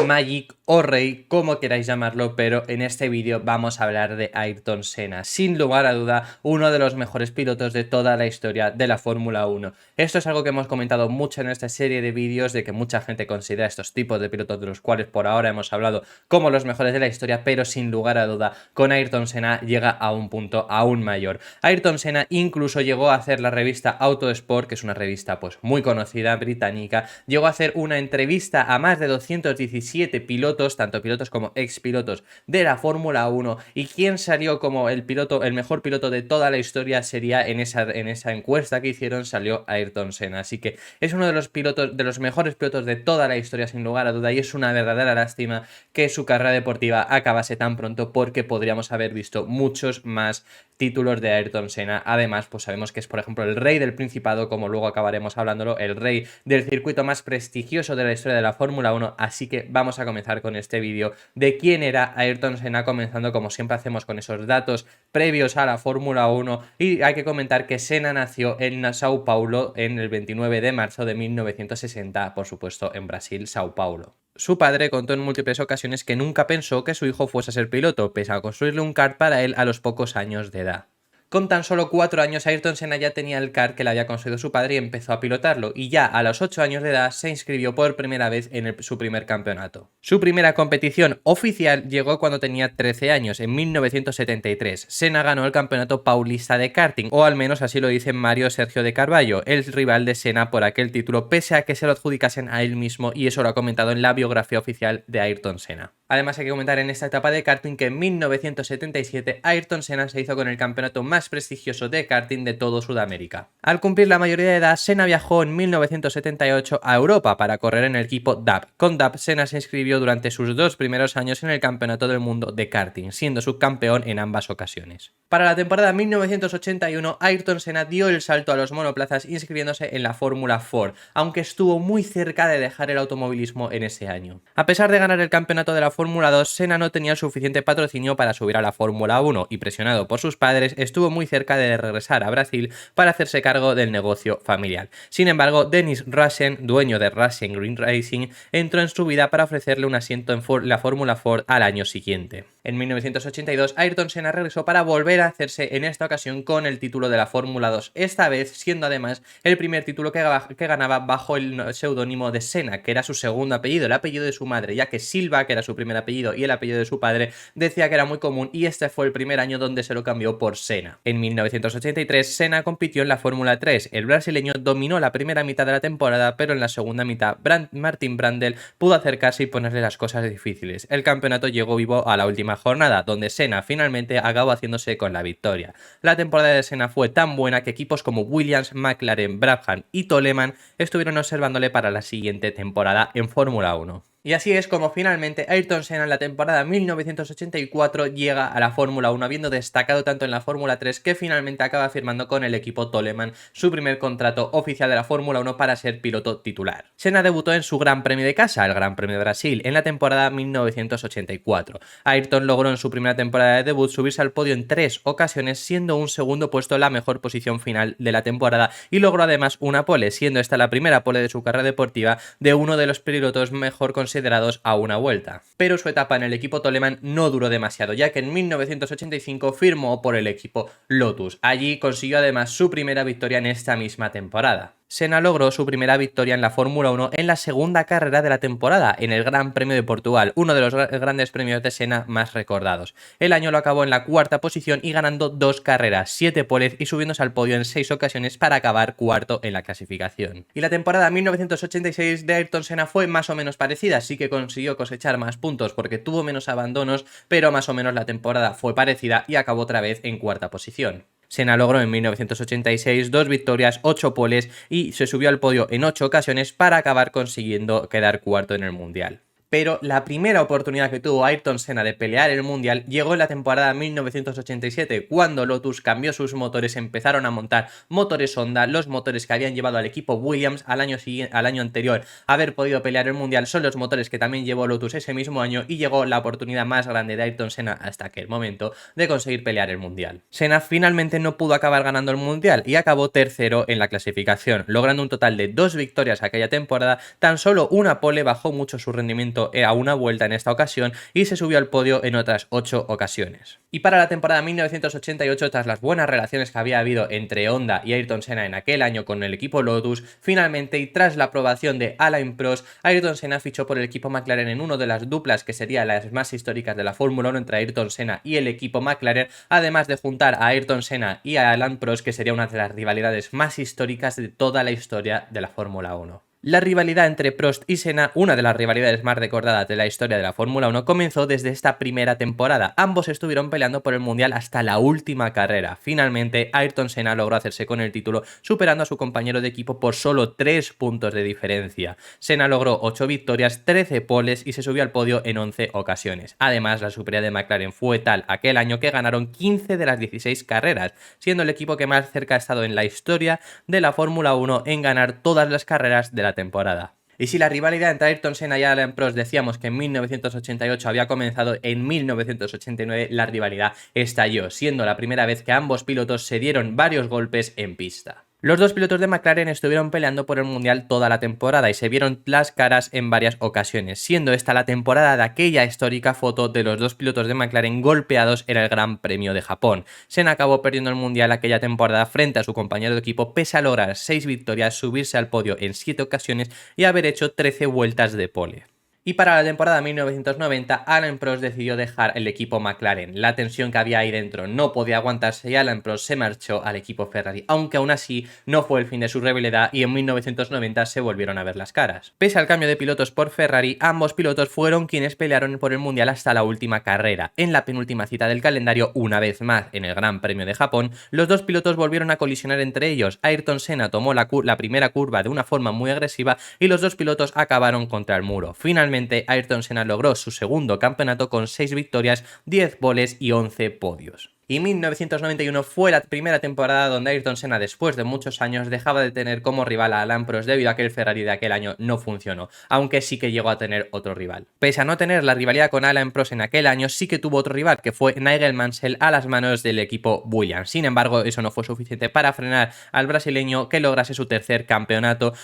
Magic o Rey, como queráis llamarlo, pero en este vídeo vamos a hablar de Ayrton Senna. Sin lugar a duda, uno de los mejores pilotos de toda la historia de la Fórmula 1. Esto es algo que hemos comentado mucho en esta serie de vídeos, de que mucha gente considera estos tipos de pilotos, de los cuales por ahora hemos hablado, como los mejores de la historia, pero sin lugar a duda, con Ayrton Senna llega a un punto aún mayor. Ayrton Senna incluso llegó a hacer la revista Autosport, que es una revista pues muy conocida, británica, llegó a hacer una entrevista a más de 217 pilotos, tanto pilotos como expilotos de la Fórmula 1, y quien salió como el mejor piloto de toda la historia sería en esa encuesta que hicieron, salió Ayrton Senna. Así que es uno de los pilotos, de los mejores pilotos de toda la historia, sin lugar a duda, y es una verdadera lástima que su carrera deportiva acabase tan pronto, porque podríamos haber visto muchos más títulos de Ayrton Senna. Además, pues sabemos que es, por ejemplo, el rey del Principado, como luego acabaremos hablándolo, el rey del circuito más prestigioso de la historia de la Fórmula 1, así que vamos a comenzar con este vídeo de quién era Ayrton Senna, comenzando como siempre hacemos con esos datos previos a la Fórmula 1, y hay que comentar que Senna nació en Sao Paulo en el 29 de marzo de 1960, por supuesto en Brasil, Sao Paulo. Su padre contó en múltiples ocasiones que nunca pensó que su hijo fuese a ser piloto, pese a construirle un kart para él a los pocos años de edad. Con tan solo 4 años, Ayrton Senna ya tenía el kart que le había construido su padre y empezó a pilotarlo, y ya a los 8 años de edad se inscribió por primera vez en su primer campeonato. Su primera competición oficial llegó cuando tenía 13 años, en 1973. Senna ganó el campeonato paulista de karting, o al menos así lo dice Mario Sergio de Carvalho, el rival de Senna por aquel título, pese a que se lo adjudicasen a él mismo, y eso lo ha comentado en la biografía oficial de Ayrton Senna. Además hay que comentar en esta etapa de karting que en 1977 Ayrton Senna se hizo con el campeonato más prestigioso de karting de todo Sudamérica. Al cumplir la mayoría de edad, Senna viajó en 1978 a Europa para correr en el equipo DAP. Con DAP, Senna se inscribió durante sus 2 primeros años en el Campeonato del Mundo de karting, siendo subcampeón en ambas ocasiones. Para la temporada 1981, Ayrton Senna dio el salto a los monoplazas inscribiéndose en la Fórmula 4, aunque estuvo muy cerca de dejar el automovilismo en ese año. A pesar de ganar el campeonato de la Fórmula 2, Senna no tenía suficiente patrocinio para subir a la Fórmula 1 y, presionado por sus padres, estuvo muy cerca de regresar a Brasil para hacerse cargo del negocio familiar. Sin embargo, Dennis Russell, dueño de Russell Green Racing, entró en su vida para ofrecerle un asiento en la Fórmula 4 al año siguiente. En 1982, Ayrton Senna regresó para volver a hacerse en esta ocasión con el título de la Fórmula 2, esta vez siendo además el primer título que ganaba bajo el seudónimo de Senna, que era su segundo apellido, el apellido de su madre, ya que Silva, que era su primer apellido, y el apellido de su padre, decía que era muy común, y este fue el primer año donde se lo cambió por Senna. En 1983, Senna compitió en la Fórmula 3. El brasileño dominó la primera mitad de la temporada, pero en la segunda mitad Martin Brundle pudo acercarse y ponerle las cosas difíciles. El campeonato llegó vivo a la última jornada, donde Senna finalmente acabó haciéndose con la victoria. La temporada de Senna fue tan buena que equipos como Williams, McLaren, Brabham y Toleman estuvieron observándole para la siguiente temporada en Fórmula 1. Y así es como finalmente Ayrton Senna en la temporada 1984 llega a la Fórmula 1, habiendo destacado tanto en la Fórmula 3 que finalmente acaba firmando con el equipo Toleman su primer contrato oficial de la Fórmula 1 para ser piloto titular. Senna debutó en su Gran Premio de casa, el Gran Premio de Brasil, en la temporada 1984. Ayrton logró en su primera temporada de debut subirse al podio en 3 ocasiones, siendo un segundo puesto la mejor posición final de la temporada, y logró además una pole, siendo esta la primera pole de su carrera deportiva de uno de los pilotos mejor considerados a una vuelta. Pero su etapa en el equipo Toleman no duró demasiado, ya que en 1985 firmó por el equipo Lotus. Allí consiguió además su primera victoria en esta misma temporada. Senna logró su primera victoria en la Fórmula 1 en la segunda carrera de la temporada, en el Gran Premio de Portugal, uno de los grandes premios de Senna más recordados. El año lo acabó en la cuarta posición y ganando 2 carreras, 7 poles y subiéndose al podio en 6 ocasiones para acabar cuarto en la clasificación. Y la temporada 1986 de Ayrton Senna fue más o menos parecida, sí que consiguió cosechar más puntos porque tuvo menos abandonos, pero más o menos la temporada fue parecida y acabó otra vez en cuarta posición. Senna logró en 1986 2 victorias, 8 poles y se subió al podio en 8 ocasiones para acabar consiguiendo quedar cuarto en el Mundial. Pero la primera oportunidad que tuvo Ayrton Senna de pelear el Mundial llegó en la temporada 1987, cuando Lotus cambió sus motores, empezaron a montar motores Honda, los motores que habían llevado al equipo Williams al año anterior a haber podido pelear el Mundial son los motores que también llevó Lotus ese mismo año, y llegó la oportunidad más grande de Ayrton Senna hasta aquel momento de conseguir pelear el Mundial. Senna finalmente no pudo acabar ganando el Mundial y acabó tercero en la clasificación, logrando un total de 2 victorias aquella temporada. Tan solo una pole bajó mucho su rendimiento lanzamiento a una vuelta en esta ocasión y se subió al podio en otras 8 ocasiones. Y para la temporada 1988, tras las buenas relaciones que había habido entre Honda y Ayrton Senna en aquel año con el equipo Lotus, finalmente y tras la aprobación de Alain Prost, Ayrton Senna fichó por el equipo McLaren en una de las duplas que serían las más históricas de la Fórmula 1 entre Ayrton Senna y el equipo McLaren, además de juntar a Ayrton Senna y a Alain Prost, que sería una de las rivalidades más históricas de toda la historia de la Fórmula 1. La rivalidad entre Prost y Senna, una de las rivalidades más recordadas de la historia de la Fórmula 1, comenzó desde esta primera temporada. Ambos estuvieron peleando por el Mundial hasta la última carrera. Finalmente, Ayrton Senna logró hacerse con el título, superando a su compañero de equipo por solo 3 puntos de diferencia. Senna logró 8 victorias, 13 poles y se subió al podio en 11 ocasiones. Además, la superioridad de McLaren fue tal aquel año que ganaron 15 de las 16 carreras, siendo el equipo que más cerca ha estado en la historia de la Fórmula 1 en ganar todas las carreras de la temporada. Y si la rivalidad entre Ayrton Senna y Alain Prost decíamos que en 1988 había comenzado, en 1989 la rivalidad estalló, siendo la primera vez que ambos pilotos se dieron varios golpes en pista. Los dos pilotos de McLaren estuvieron peleando por el Mundial toda la temporada y se vieron las caras en varias ocasiones, siendo esta la temporada de aquella histórica foto de los dos pilotos de McLaren golpeados en el Gran Premio de Japón. Senna acabó perdiendo el Mundial aquella temporada frente a su compañero de equipo pese a lograr 6 victorias, subirse al podio en 7 ocasiones y haber hecho 13 vueltas de pole. Y para la temporada 1990, Alain Prost decidió dejar el equipo McLaren. La tensión que había ahí dentro no podía aguantarse y Alain Prost se marchó al equipo Ferrari, aunque aún así no fue el fin de su rivalidad y en 1990 se volvieron a ver las caras. Pese al cambio de pilotos por Ferrari, ambos pilotos fueron quienes pelearon por el Mundial hasta la última carrera. En la penúltima cita del calendario, una vez más en el Gran Premio de Japón, los dos pilotos volvieron a colisionar entre ellos. Ayrton Senna tomó la primera curva de una forma muy agresiva y los dos pilotos acabaron contra el muro. Finalmente, Ayrton Senna logró su segundo campeonato con 6 victorias, 10 poles y 11 podios. Y 1991 fue la primera temporada donde Ayrton Senna, después de muchos años, dejaba de tener como rival a Alain Prost debido a que el Ferrari de aquel año no funcionó, aunque sí que llegó a tener otro rival. Pese a no tener la rivalidad con Alain Prost en aquel año, sí que tuvo otro rival, que fue Nigel Mansell a las manos del equipo Williams. Sin embargo, eso no fue suficiente para frenar al brasileño, que lograse su tercer campeonato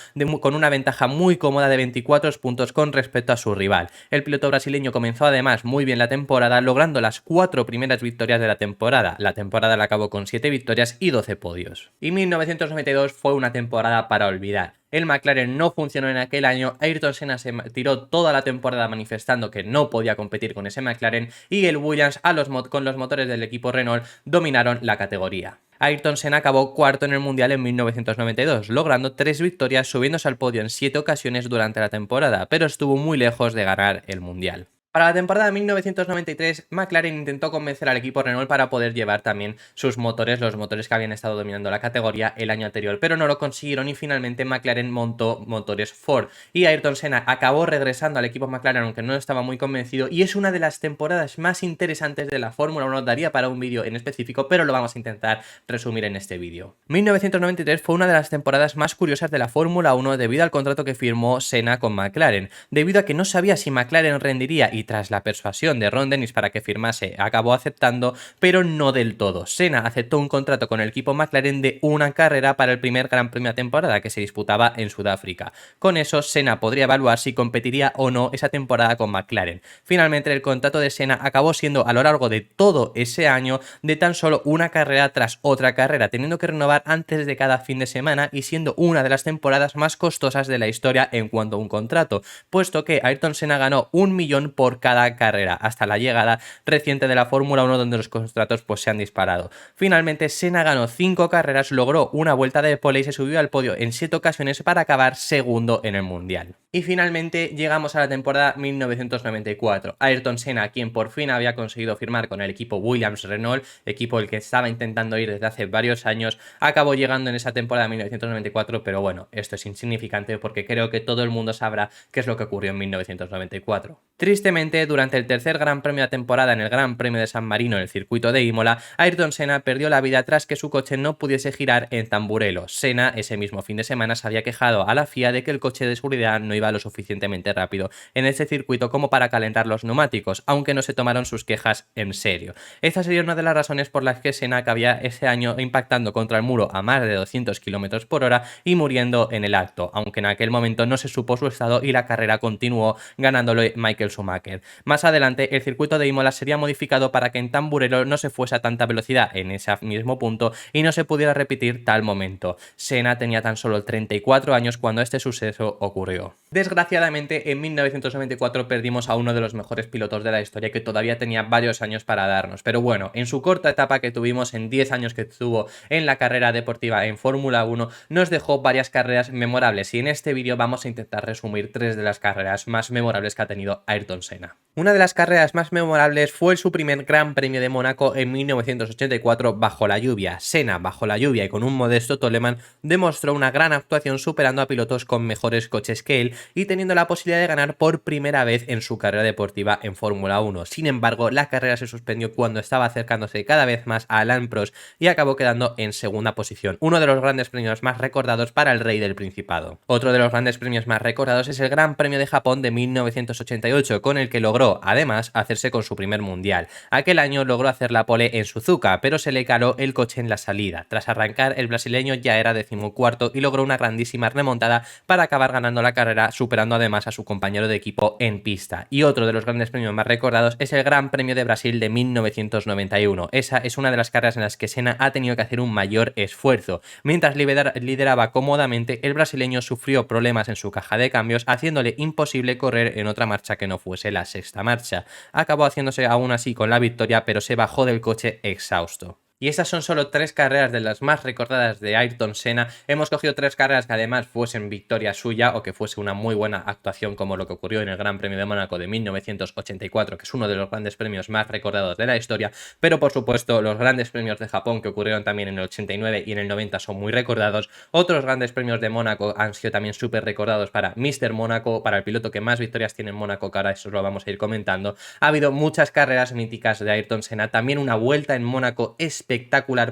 con una ventaja muy cómoda de 24 puntos con respecto a su rival. El piloto brasileño comenzó además muy bien la temporada, logrando las 4 primeras victorias de la temporada. La temporada la acabó con 7 victorias y 12 podios. Y 1992 fue una temporada para olvidar. El McLaren no funcionó en aquel año, Ayrton Senna se tiró toda la temporada manifestando que no podía competir con ese McLaren y el Williams con los motores del equipo Renault dominaron la categoría. Ayrton Senna acabó cuarto en el Mundial en 1992, logrando 3 victorias, subiéndose al podio en 7 ocasiones durante la temporada, pero estuvo muy lejos de ganar el Mundial. Para la temporada de 1993, McLaren intentó convencer al equipo Renault para poder llevar también sus motores, los motores que habían estado dominando la categoría el año anterior, pero no lo consiguieron y finalmente McLaren montó motores Ford. Y Ayrton Senna acabó regresando al equipo McLaren, aunque no estaba muy convencido, y es una de las temporadas más interesantes de la Fórmula 1, daría para un vídeo en específico, pero lo vamos a intentar resumir en este vídeo. 1993 fue una de las temporadas más curiosas de la Fórmula 1 debido al contrato que firmó Senna con McLaren, debido a que no sabía si McLaren rendiría y tras la persuasión de Ron Dennis para que firmase, acabó aceptando, pero no del todo. Senna aceptó un contrato con el equipo McLaren de una carrera para el primer Gran Premio de temporada que se disputaba en Sudáfrica. Con eso, Senna podría evaluar si competiría o no esa temporada con McLaren. Finalmente, el contrato de Senna acabó siendo a lo largo de todo ese año de tan solo una carrera tras otra carrera, teniendo que renovar antes de cada fin de semana y siendo una de las temporadas más costosas de la historia en cuanto a un contrato, puesto que Ayrton Senna ganó 1 millón por cada carrera, hasta la llegada reciente de la Fórmula 1 donde los contratos pues se han disparado. Finalmente Senna ganó 5 carreras, logró una vuelta de pole y se subió al podio en 7 ocasiones para acabar segundo en el Mundial. Y finalmente llegamos a la temporada 1994. Ayrton Senna, quien por fin había conseguido firmar con el equipo Williams Renault, equipo el que estaba intentando ir desde hace varios años, acabó llegando en esa temporada de 1994, pero bueno, esto es insignificante porque creo que todo el mundo sabrá qué es lo que ocurrió en 1994. Tristemente, Curiosamente, durante el tercer Gran Premio de temporada en el Gran Premio de San Marino en el circuito de Imola, Ayrton Senna perdió la vida tras que su coche no pudiese girar en Tamburello. Senna ese mismo fin de semana se había quejado a la FIA de que el coche de seguridad no iba lo suficientemente rápido en ese circuito como para calentar los neumáticos, aunque no se tomaron sus quejas en serio. Esta sería una de las razones por las que Senna acababa ese año impactando contra el muro a más de 200 km por hora y muriendo en el acto, aunque en aquel momento no se supo su estado y la carrera continuó ganándole Michael Schumacher. Más adelante, el circuito de Imola sería modificado para que en Tamburello no se fuese a tanta velocidad en ese mismo punto y no se pudiera repetir tal momento. Senna tenía tan solo 34 años cuando este suceso ocurrió. Desgraciadamente, en 1994 perdimos a uno de los mejores pilotos de la historia que todavía tenía varios años para darnos, pero bueno, en su corta etapa que tuvimos, en 10 años que estuvo en la carrera deportiva en Fórmula 1, nos dejó varias carreras memorables y en este vídeo vamos a intentar resumir 3 de las carreras más memorables que ha tenido Ayrton Senna. Una de las carreras más memorables fue su primer Gran Premio de Mónaco en 1984 bajo la lluvia. Senna, bajo la lluvia y con un modesto Toleman, demostró una gran actuación superando a pilotos con mejores coches que él y teniendo la posibilidad de ganar por primera vez en su carrera deportiva en Fórmula 1. Sin embargo, la carrera se suspendió cuando estaba acercándose cada vez más a Alain Prost y acabó quedando en segunda posición, uno de los grandes premios más recordados para el rey del Principado. Otro de los grandes premios más recordados es el Gran Premio de Japón de 1988, con el que logró además hacerse con su primer mundial. Aquel año logró hacer la pole en Suzuka, pero se le caló el coche en la salida. Tras arrancar, el brasileño ya era 14º y logró una grandísima remontada para acabar ganando la carrera, superando además a su compañero de equipo en pista. Y otro de los grandes premios más recordados es el Gran Premio de Brasil de 1991. Esa es una de las carreras en las que Senna ha tenido que hacer un mayor esfuerzo. Mientras lideraba cómodamente, el brasileño sufrió problemas en su caja de cambios, haciéndole imposible correr en otra marcha que no fuese la sexta marcha. Acabó haciéndose aún así con la victoria, pero se bajó del coche exhausto. Y estas son solo 3 carreras de las más recordadas de Ayrton Senna. Hemos cogido 3 carreras que además fuesen victoria suya o que fuese una muy buena actuación, como lo que ocurrió en el Gran Premio de Mónaco de 1984, que es uno de los grandes premios más recordados de la historia, pero por supuesto los grandes premios de Japón que ocurrieron también en el 89 y en el 90 son muy recordados. Otros grandes premios de Mónaco han sido también súper recordados para Mr. Mónaco, para el piloto que más victorias tiene en Mónaco, que ahora eso lo vamos a ir comentando. Ha habido muchas carreras míticas de Ayrton Senna, también una vuelta en Mónaco espectacular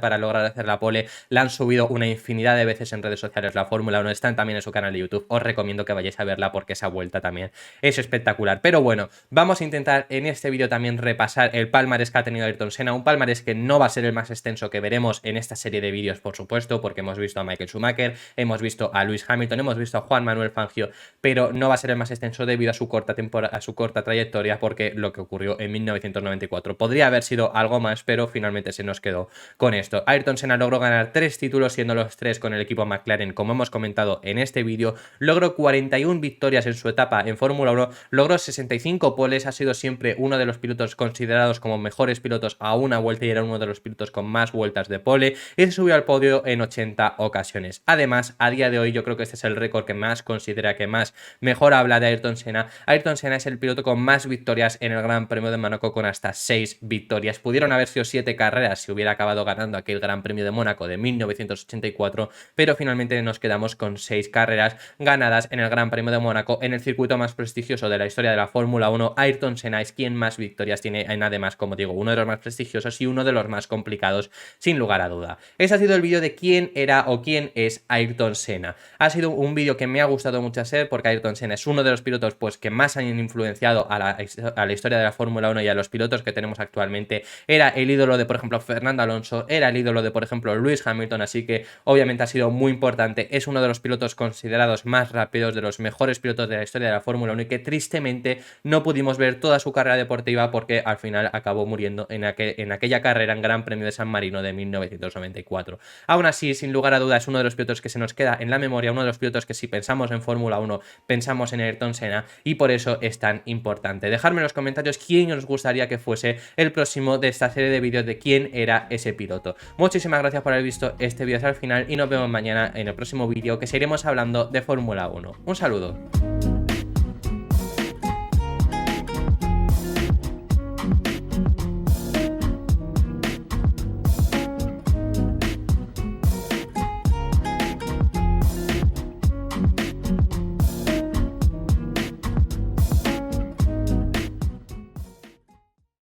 para lograr hacer la pole. La han subido una infinidad de veces en redes sociales, la Fórmula 1, están también en su canal de YouTube. Os recomiendo que vayáis a verla porque esa vuelta también es espectacular. Pero bueno, vamos a intentar en este vídeo también repasar el palmarés que ha tenido Ayrton Senna, un palmarés que no va a ser el más extenso que veremos en esta serie de vídeos, por supuesto, porque hemos visto a Michael Schumacher, hemos visto a Lewis Hamilton, hemos visto a Juan Manuel Fangio, pero no va a ser el más extenso debido a su corta temporada, a su corta trayectoria, porque lo que ocurrió en 1994 podría haber sido algo más, pero finalmente se nos quedó con esto. Ayrton Senna logró ganar 3 títulos, siendo los 3 con el equipo McLaren, como hemos comentado en este vídeo. Logró 41 victorias en su etapa en Fórmula 1, logró 65 poles, ha sido siempre uno de los pilotos considerados como mejores pilotos a una vuelta y era uno de los pilotos con más vueltas de pole, y se subió al podio en 80 ocasiones. Además, a día de hoy yo creo que este es el récord que más considera, que más mejor habla de Ayrton Senna. Ayrton Senna es el piloto con más victorias en el Gran Premio de Mónaco, con hasta 6 victorias. Pudieron haber sido 7 carreras si hubiera acabado ganando aquel Gran Premio de Mónaco de 1984, pero finalmente nos quedamos con 6 carreras ganadas en el Gran Premio de Mónaco, en el circuito más prestigioso de la historia de la Fórmula 1. Ayrton Senna es quien más victorias tiene, en además, como digo, uno de los más prestigiosos y uno de los más complicados, sin lugar a duda. Ese ha sido el vídeo de quién era o quién es Ayrton Senna. Ha sido un vídeo que me ha gustado mucho hacer porque Ayrton Senna es uno de los pilotos pues que más han influenciado a la historia de la Fórmula 1 y a los pilotos que tenemos actualmente. Era el ídolo de, por ejemplo, Fernando Alonso, era el ídolo de, por ejemplo, Lewis Hamilton, así que obviamente ha sido muy importante. Es uno de los pilotos considerados más rápidos, de los mejores pilotos de la historia de la Fórmula 1 y que tristemente no pudimos ver toda su carrera deportiva porque al final acabó muriendo en aquella carrera en Gran Premio de San Marino de 1994. Aún así, sin lugar a dudas, es uno de los pilotos que se nos queda en la memoria, uno de los pilotos que si pensamos en Fórmula 1 pensamos en Ayrton Senna y por eso es tan importante. Dejadme en los comentarios quién os gustaría que fuese el próximo de esta serie de vídeos de quién era ese piloto. Muchísimas gracias por haber visto este vídeo hasta el final y nos vemos mañana en el próximo vídeo que seguiremos hablando de Fórmula 1. Un saludo.